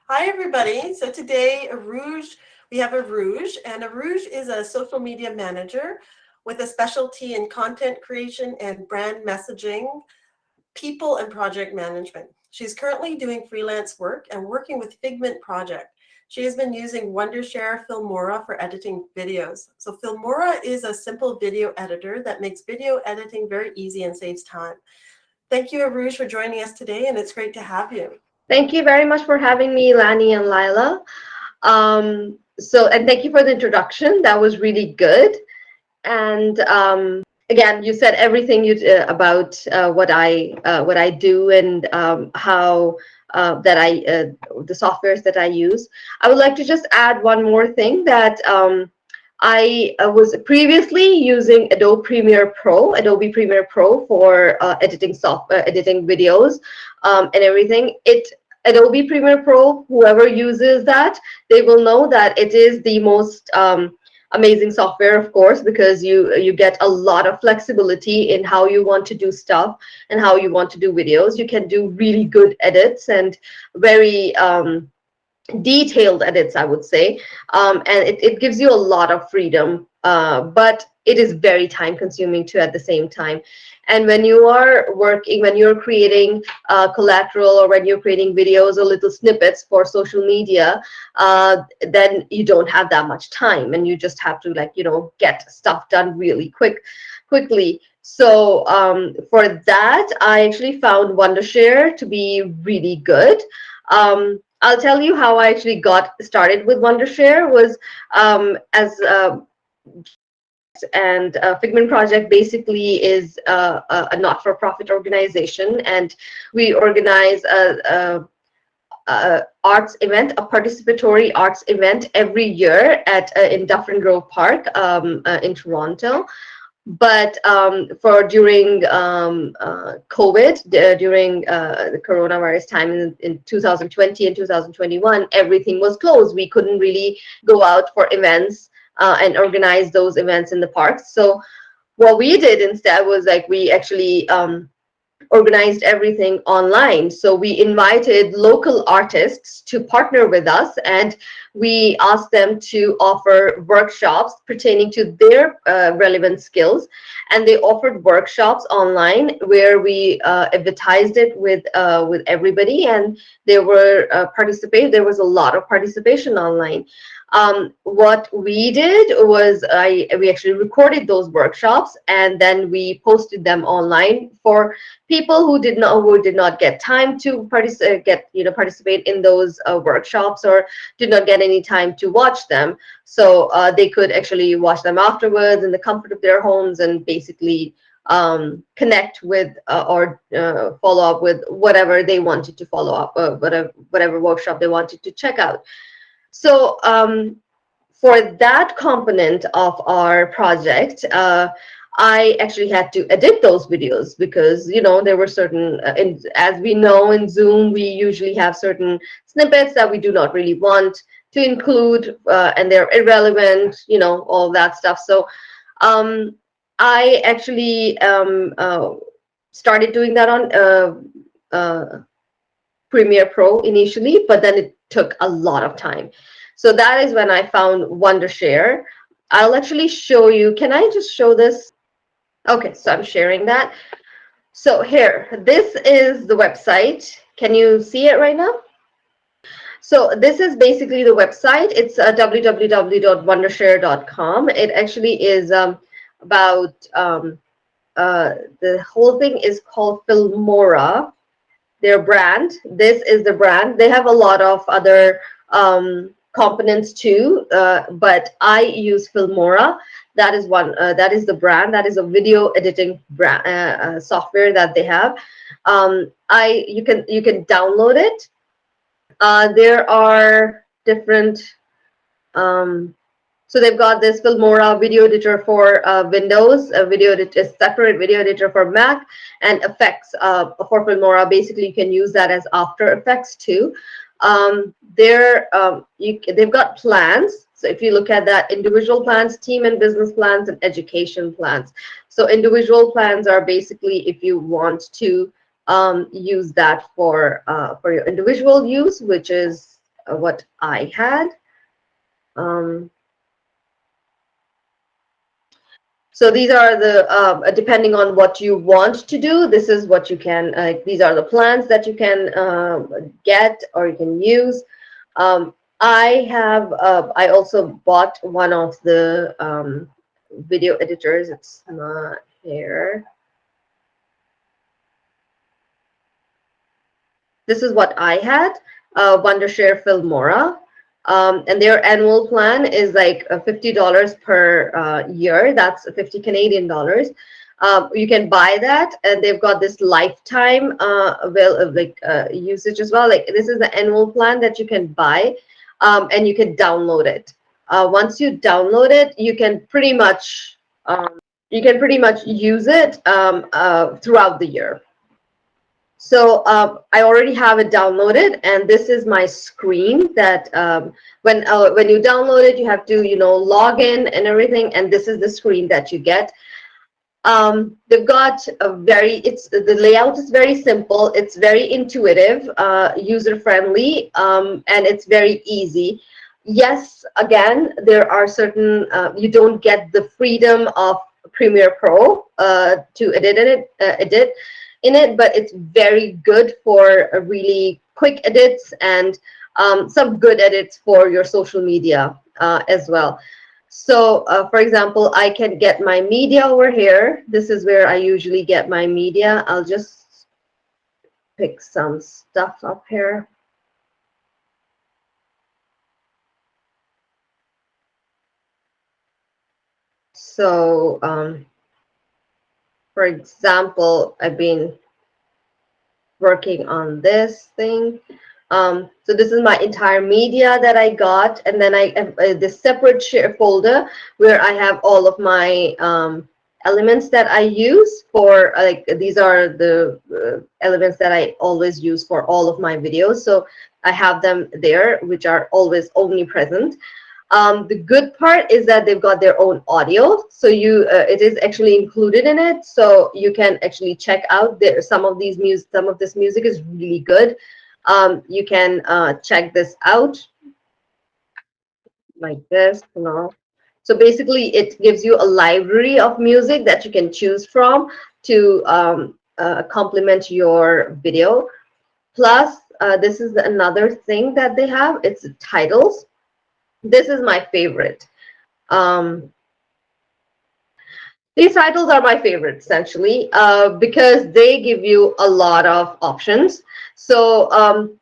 Hi, everybody. So today, we have Arooj, and Arooj is a social media manager with a specialty in content creation and brand messaging, people and project management. She's currently doing freelance work and working with Figment Project. She has been using Wondershare Filmora for editing videos. So Filmora is a simple video editor that makes video editing very easy and saves time. Thank you, Arooj, for joining us today, and it's great to have you. Thank you very much for having me, Lani and Lila. And thank you for the introduction. That was really good. And again, you said everything about what I do and how the softwares that I use. I would like to just add one more thing that I was previously using Adobe Premiere Pro for editing videos and everything. Adobe Premiere Pro, whoever uses that, they will know that it is the most amazing software, of course, because you get a lot of flexibility in how you want to do stuff and how you want to do videos. You can do really good edits and very detailed edits, I would say, and it gives you a lot of freedom, but it is very time consuming too at the same time. And when you're creating collateral, or when you're creating videos or little snippets for social media, then you don't have that much time, and you just have to, get stuff done really quickly. So for that, I actually found Wondershare to be really good. I'll tell you how I actually got started with Wondershare was as and Figment Project basically is a not-for-profit organization, and we organize a arts event, a participatory arts event every year at in Dufferin Grove Park in Toronto. But for during COVID, during the coronavirus time in 2020 and 2021, everything was closed. We couldn't really go out for events and organize those events in the parks. So what we did instead was, like, we actually organized everything online. So we invited local artists to partner with us, and we asked them to offer workshops pertaining to their relevant skills. And they offered workshops online where we advertised it with everybody, and there was a lot of participation online. What we did was we actually recorded those workshops, and then we posted them online for people who did not get time to participate in those workshops, or did not get any time to watch them. So they could actually watch them afterwards in the comfort of their homes, and basically connect with or follow up with whatever they wanted to follow up, whatever workshop they wanted to check out. So for that component of our project, I actually had to edit those videos because, there were certain, as we know in Zoom, we usually have certain snippets that we do not really want to include, and they're irrelevant, all that stuff. So I actually started doing that on Premiere Pro initially, but then it took a lot of time. So that is when I found Wondershare. I'll actually show you. Can I just show this? Okay, so I'm sharing that. So here, this is the website. Can you see it right now? So this is basically the website. It's www.wondershare.com. It actually is about the whole thing is called Filmora, their brand. This is the brand. They have a lot of other components too, but I use Filmora. That is one. That is the brand. That is a video editing brand, software that they have. You can download it. There are different. So they've got this Filmora video editor for Windows, a separate video editor for Mac, and effects for Filmora. Basically, you can use that as After Effects too. They've got plans. So if you look at that, individual plans, team and business plans, and education plans. So individual plans are basically if you want to use that for your individual use, which is what I had. So these are the, depending on what you want to do, this is what you can, these are the plans that you can get or you can use. I also bought one of the video editors. It's not here. This is what I had, Wondershare Filmora. And their annual plan is like $50 per year. That's 50 Canadian dollars. You can buy that, and they've got this lifetime usage as well. Like this is the annual plan that you can buy, and you can download it. Once you download it, you can pretty much use it throughout the year. So I already have it downloaded, and this is my screen that when you download it, you have to log in and everything, and this is the screen that you get. They've got the layout is very simple. It's very intuitive, user friendly, and it's very easy. Yes, again, there are certain you don't get the freedom of Premiere Pro to edit in it, but it's very good for really quick edits and some good edits for your social media as well. So for example, I can get my media over here. This is where I usually get my media. I'll just pick some stuff up here. So for example, I've been working on this thing. So this is my entire media that I got, and then I have this separate folder where I have all of my elements that I use for, like, these are the elements that I always use for all of my videos. So I have them there, which are always omnipresent. The good part is that they've got their own audio, so it is actually included in it, so you can actually check out some of this music is really good. You can check this out like this, So basically, it gives you a library of music that you can choose from to complement your video. Plus, this is another thing that they have. It's titles. This is my favorite. These titles are my favorite, essentially, because they give you a lot of options. So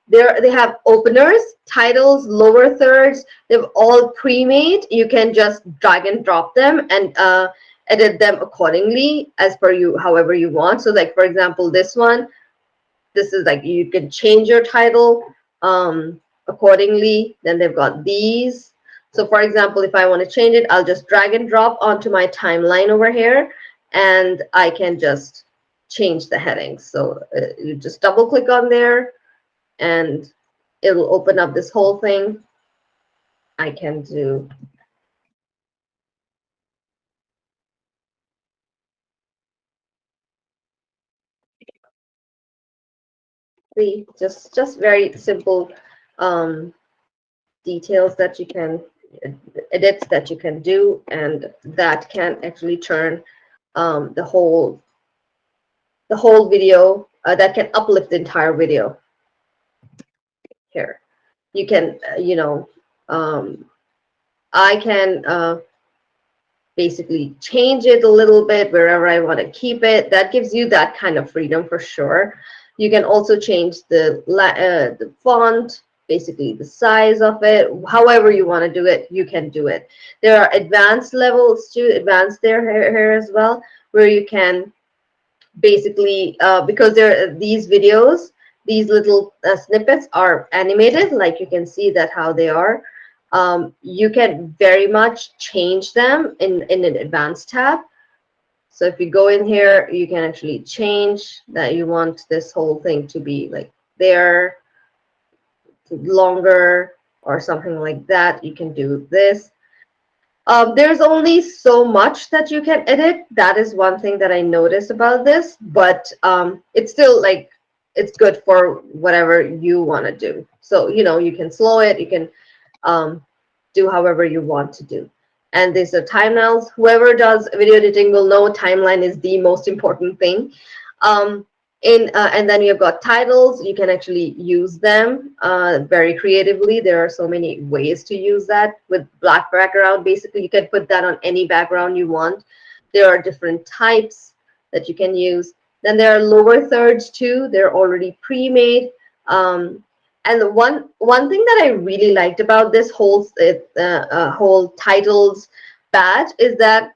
they have openers, titles, lower thirds. They've all pre-made. You can just drag and drop them and edit them accordingly as per you, however you want. So like, for example, this one, this is like, you can change your title accordingly. Then they've got these. So for example, if I want to change it, I'll just drag and drop onto my timeline over here, and I can just change the headings. So you just double click on there, and it'll open up this whole thing. I can do just very simple details that you can edits that you can do, and that can actually turn the whole video, that can uplift the entire video. Here you can I can basically change it a little bit wherever I want to keep it. That gives you that kind of freedom for sure. You can also change the font, basically the size of it. However you want to do it, you can do it. There are advanced levels to advance here as well, where you can basically, because these videos, these little snippets are animated, like you can see that how they are. You can very much change them in an advanced tab. So if you go in here, you can actually change that you want this whole thing to be like there, longer, or something like that. You can do this. There's only so much that you can edit. That is one thing that I noticed about this, but it's still like it's good for whatever you want to do. So, you can slow it, you can do however you want to do. And there's a timelines. Whoever does video editing will know timeline is the most important thing. Um, and then you've got titles. You can actually use them very creatively. There are so many ways to use that. With black background, basically you can put that on any background you want. There are different types that you can use. Then there are lower thirds too. They're already pre-made. And the one thing that I really liked about this whole titles badge is that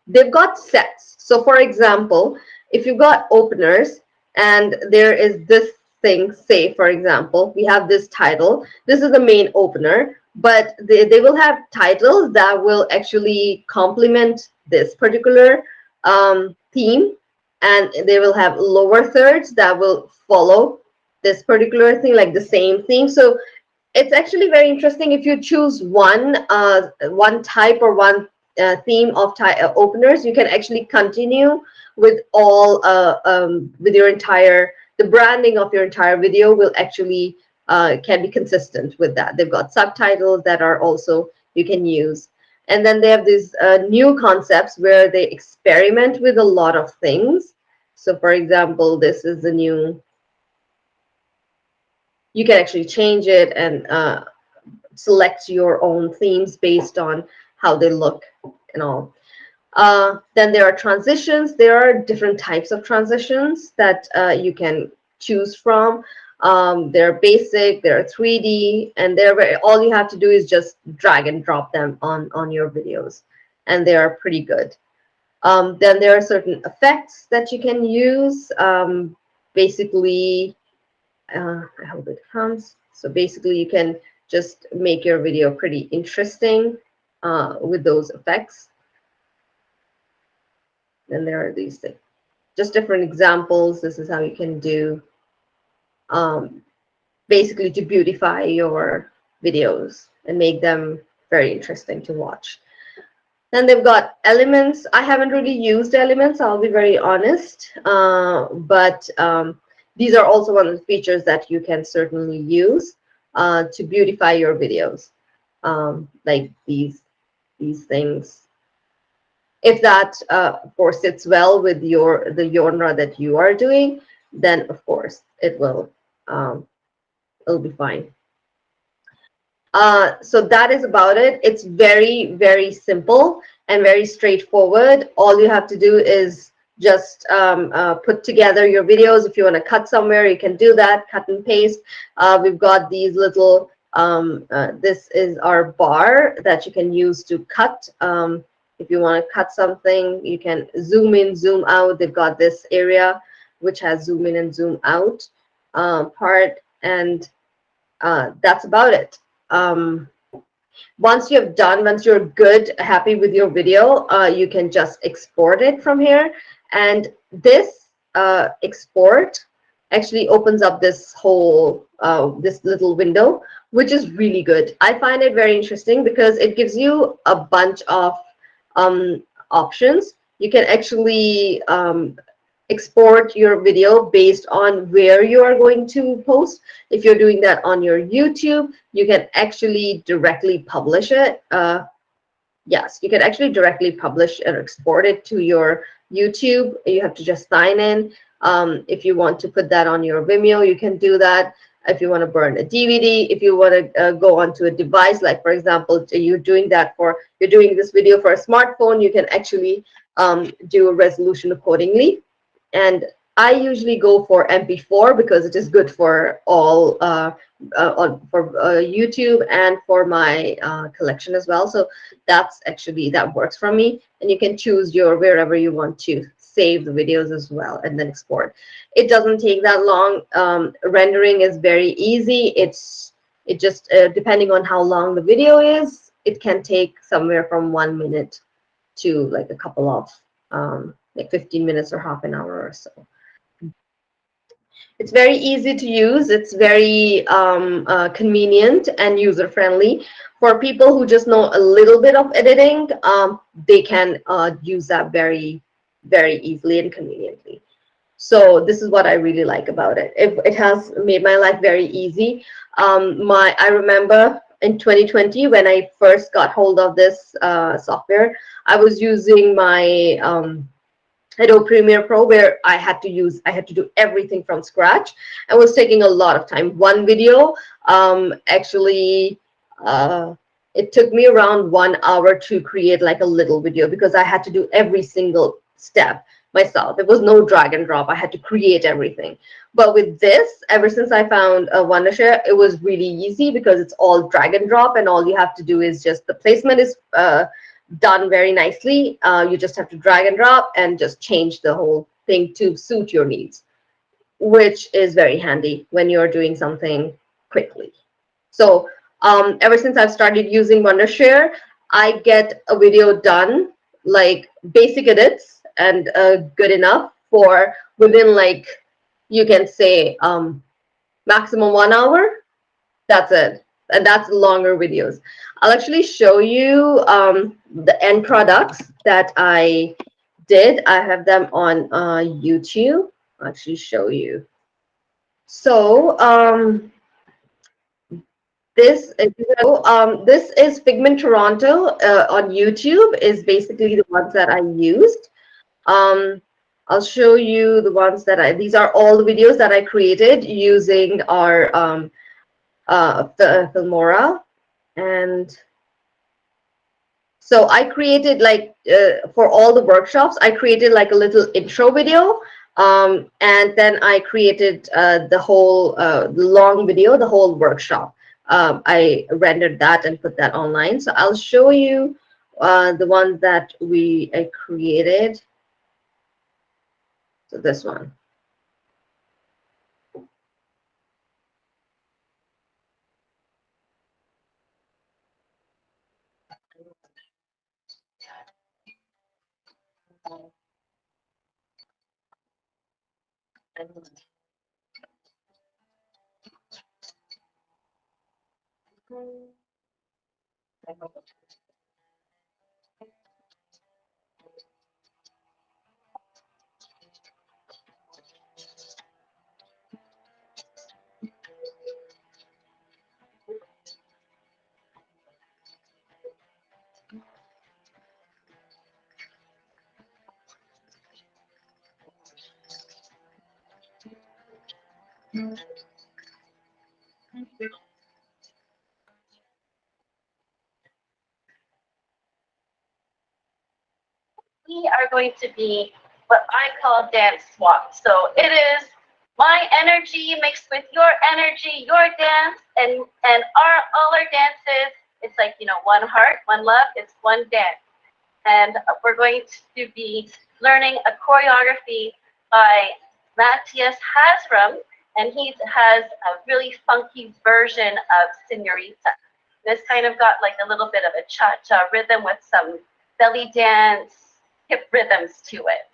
they've got sets. So for example, if you've got openers and there is this thing, say for example, we have this title, this is the main opener, but they will have titles that will actually complement this particular theme, and they will have lower thirds that will follow this particular thing, like the same theme. So it's actually very interesting. If you choose one type or one theme of openers, you can actually continue with all with your entire, the branding of your entire video will actually can be consistent with that. They've got subtitles that are also you can use. And then they have these new concepts where they experiment with a lot of things. So for example, this is the new, you can actually change it and select your own themes based on how they look and all. Then there are transitions. There are different types of transitions that you can choose from. They're basic, they're 3D, and all you have to do is just drag and drop them on your videos, and they are pretty good. Then there are certain effects that you can use. Basically, I hope it comes. So basically, you can just make your video pretty interesting with those effects. Then there are these things, just different examples. This is how you can do basically to beautify your videos and make them very interesting to watch. Then they've got elements. I haven't really used elements, I'll be very honest, but these are also one of the features that you can certainly use to beautify your videos, like these things. If that, of course, sits well with the genre that you are doing, then of course it'll be fine. So that is about it. It's very, very simple and very straightforward. All you have to do is just put together your videos. If you want to cut somewhere, you can do that, cut and paste. We've got these little, this is our bar that you can use to cut. If you want to cut something, you can zoom in, zoom out. They've got this area which has zoom in and zoom out part, and that's about it. Once you're good, happy with your video, you can just export it from here. And this export actually opens up this whole, this little window, which is really good. I find it very interesting because it gives you a bunch of options. You can actually export your video based on where you are going to post. If you're doing that on your YouTube, you can actually directly publish it. Yes, you can actually directly publish and export it to your YouTube. You have to just sign in. If you want to put that on your Vimeo, you can do that. If you want to burn a DVD, if you want to go onto a device, like for example, you're doing this video for a smartphone, you can actually do a resolution accordingly. And I usually go for MP4 because it is good for all YouTube and for my collection as well. So that works for me. And you can choose wherever you want to save the videos as well and then export. It doesn't take that long. Rendering is very easy. It just depending on how long the video is, it can take somewhere from 1 minute to like a couple of like 15 minutes or half an hour or so. It's very easy to use. It's very convenient and user-friendly. For people who just know a little bit of editing, they can use that very, very easily and conveniently. So this is what I really like about it. It has made my life very easy. I remember in 2020 when I first got hold of this software, I was using my Adobe Premiere Pro, where I had to do everything from scratch. It was taking a lot of time. One video, actually, it took me around 1 hour to create like a little video because I had to do every single step myself. There was no drag and drop. I had to create everything. But with this, ever since I found Wondershare, it was really easy because it's all drag and drop, and all you have to do is just the placement is done very nicely. You just have to drag and drop and just change the whole thing to suit your needs, which is very handy when you're doing something quickly. So ever since I've started using Wondershare, I get a video done, like basic edits and good enough for within, like, you can say maximum 1 hour. That's it. And that's longer videos. I'll actually show you the end products that I did. I have them on YouTube. I'll actually show you. So this is Figment Toronto on YouTube, is basically the ones that I used. I'll show you the ones that these are all the videos that I created using our Filmora. And so I created, like, for all the workshops, I created like a little intro video. And then I created the whole long video, the whole workshop. I rendered that and put that online. So I'll show you the ones that I created. So this one. We are going to be what I call dance swap. So it is my energy mixed with your energy, your dance, and all our dances. It's like, one heart, one love. It's one dance, and we're going to be learning a choreography by Matthias Hasram, and he has a really funky version of Senorita. This kind of got like a little bit of a cha-cha rhythm with some belly dance, hip rhythms to it.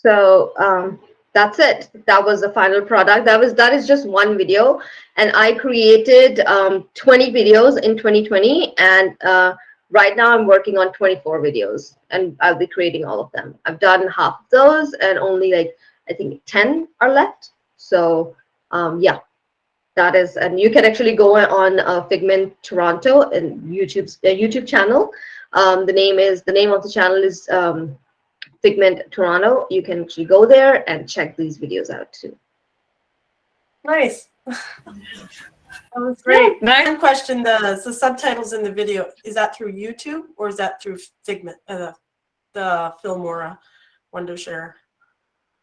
So that's it. That was the final product. That is just one video, and I created 20 videos in 2020, and right now I'm working on 24 videos, and I'll be creating all of them. I've done half of those, and only, like, I think 10 are left. So yeah, that is, and you can actually go on Figment Toronto and YouTube's YouTube channel. The name of the channel is Figment Toronto. You can actually go there and check these videos out too. Nice. That was great. One question: the subtitles in the video, is that through YouTube or is that through Figment, the Filmora, Wondershare?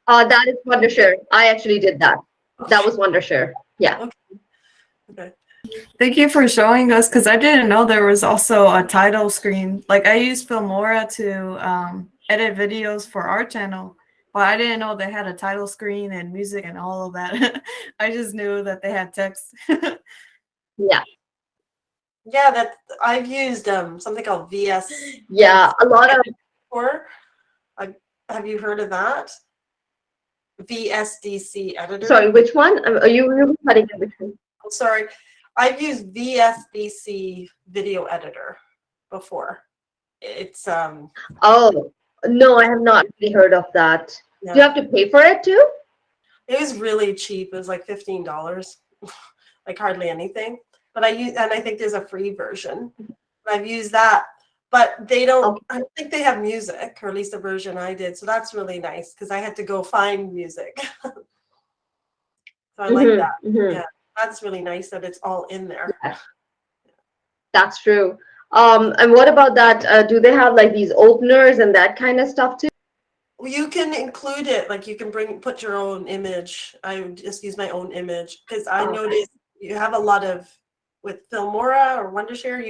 That is Wondershare. I actually did that. Okay. That was Wondershare. Yeah. Okay. Okay. Thank you for showing us, because I didn't know there was also a title screen. Like, I use Filmora to edit videos for our channel, Well, I didn't know they had a title screen and music and all of that. I just knew that they had text. Yeah. Yeah, that I've used something called VS. Yeah, a lot of. Or have you heard of that? VSDC editor. Sorry, which one? Are you cutting in between? Oh, sorry, I've used VSDC video editor before. It's Oh, no, I have not really heard of that. Do you yeah, have to pay for it too? it was really cheap. It was like $15, like hardly anything. But I use, and I think there's a free version. I've used that, but they don't. Okay. I don't think they have music, or at least the version I did. So that's really nice because I had to go find music. So I like that. Yeah, that's really nice that it's all in there. Yeah, that's true. And what about that? Do they have like these openers and that kind of stuff too? You can include it, like you can put your own image. I would just use my own image because I Okay. noticed you have a lot of, with Filmora or Wondershare,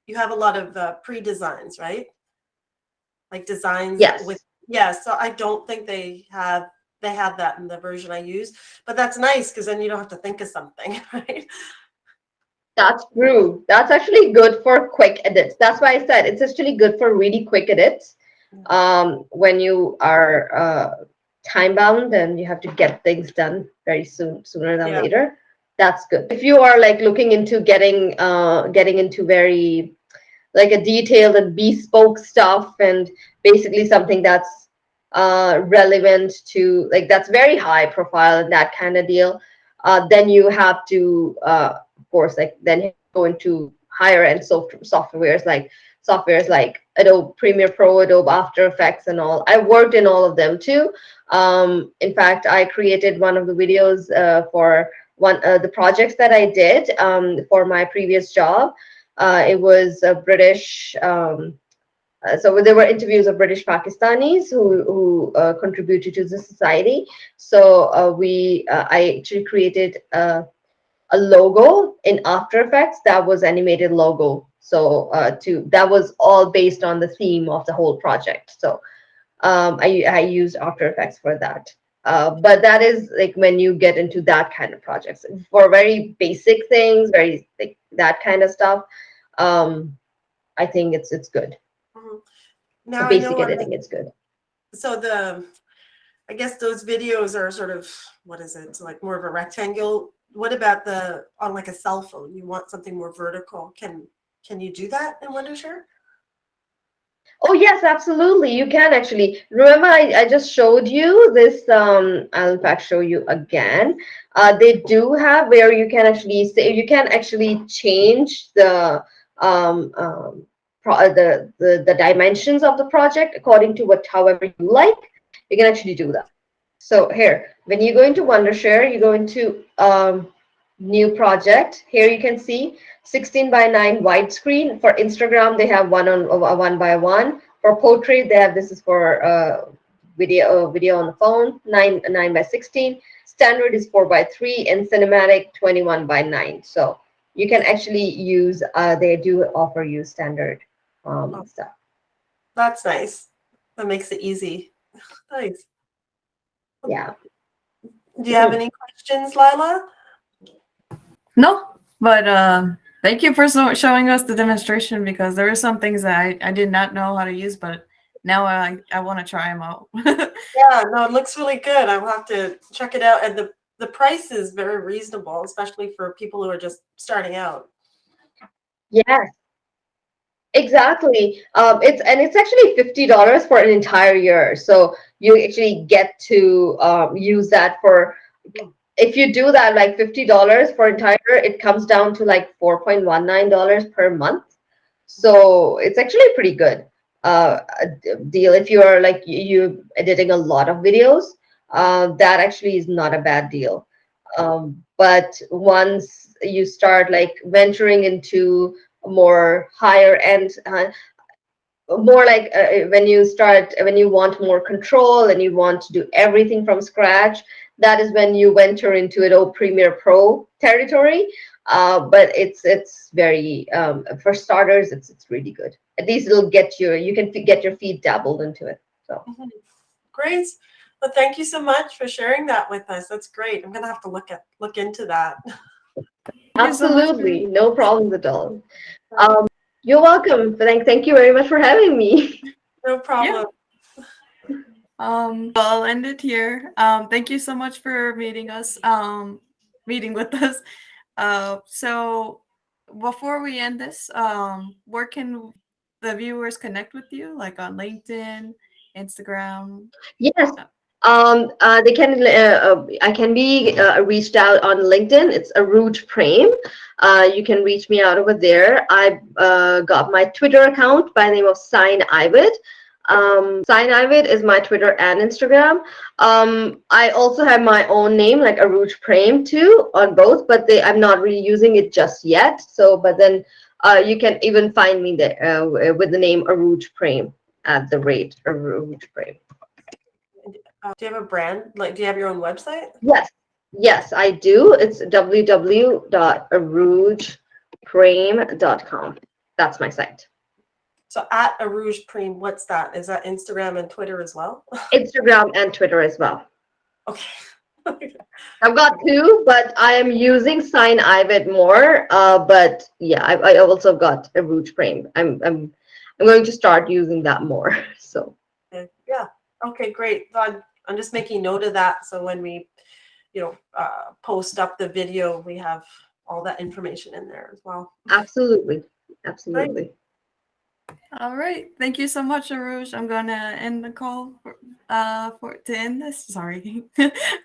you have a lot of pre-designs, right? Like designs Yes. with, yeah, so I don't think they have that in the version I use, but that's nice because then you don't have to think of something, right? That's true. That's actually good for quick edits. That's why I said it's actually good for really quick edits. When you are time bound and you have to get things done very sooner than Yeah. later. That's good. If you are like looking into getting into very like a detailed and bespoke stuff and basically something that's relevant to like that's very high profile and that kind of deal, then you have to of course like then go into higher end softwares like Adobe Premiere Pro, Adobe After Effects and all. I worked in all of them too. In fact, I created one of the videos for the projects that I did for my previous job. It was a British, so there were interviews of British Pakistanis who contributed to the society. So I actually created a logo in After Effects that was animated logo. So that was all based on the theme of the whole project. So I used After Effects for that. But that is like when you get into that kind of projects. For very basic things, very like that kind of stuff, I think it's good. Mhm. For Now I basic know, editing, it's good. so I guess those videos are sort of, what is it? So like more of a rectangle. What about on like a cell phone? You want something more vertical. Can you do that in Wondershare? Oh yes, absolutely. You can actually. Remember, I just showed you this. I'll in fact show you again. They do have where you can actually say you can actually change um, um, the dimensions of the project according to however you like. You can actually do that. So here, when you go into Wondershare, you go into new project. Here you can see 16:9 widescreen. For Instagram, they have 1:1. For portrait, they have this is for video on the phone, 9:16. Standard is 4:3, and cinematic 21:9. So you can actually use. They do offer you standard stuff. That's nice. That makes it easy. Nice. Yeah. Do you have any questions, Lila? No, but thank you for showing us the demonstration because there were some things that I did not know how to use, but now I want to try them out. Yeah, no, it looks really good. I'll have to check it out. And the price is very reasonable, especially for people who are just starting out. Yes. Exactly. It's actually $50 for an entire year. So you actually get to use that for if you do that like $50 for entire year, it comes down to like $4.19 per month. So it's actually pretty good deal if you're like you editing a lot of videos. That actually is not a bad deal. But once you start like venturing into more higher end more like when you want more control and you want to do everything from scratch, that is when you venture into Adobe Premiere Pro territory. But it's very for starters it's really good. At least it'll get you can get your feet dabbled into it. So Great. Well, thank you so much for sharing that with us. That's great. I'm gonna have to look into that. Thank you so much. Absolutely, no problems at all. You're welcome. Thank you very much for having me. No problem. I'll end it here. Thank you so much for meeting with us. So before we end this, where can the viewers connect with you? Like on LinkedIn, Instagram? Yes. They can. I can be reached out on LinkedIn. It's Arooj Prem. You can reach me out over there. I got my Twitter account by the name of Sign Ivid. Sign Ivid is my Twitter and Instagram. I also have my own name, like Arooj Prem, too, on both. But I'm not really using it just yet. So, but then you can even find me there with the name Arooj Prem at the rate Arooj Prem. Do you have a brand? Like, do you have your own website? Yes, I do. It's www.aroojprem.com. That's my site. So at Arooj Prem, what's that? Is that Instagram and Twitter as well? Instagram and Twitter as well. Okay. I've got two, but I am using Sign Ivid more. But yeah, I also got Arooj Prem. I'm going to start using that more. So yeah. Okay, great. So I'm just making note of that. So when we, post up the video, we have all that information in there as well. absolutely. All right. Thank you so much, Arooj. I'm gonna end the call to end this. Sorry.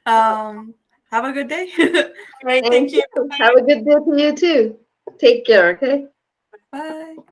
Have a good day. Great. Thank you. Have a good day to you too. Take care. Okay. Bye.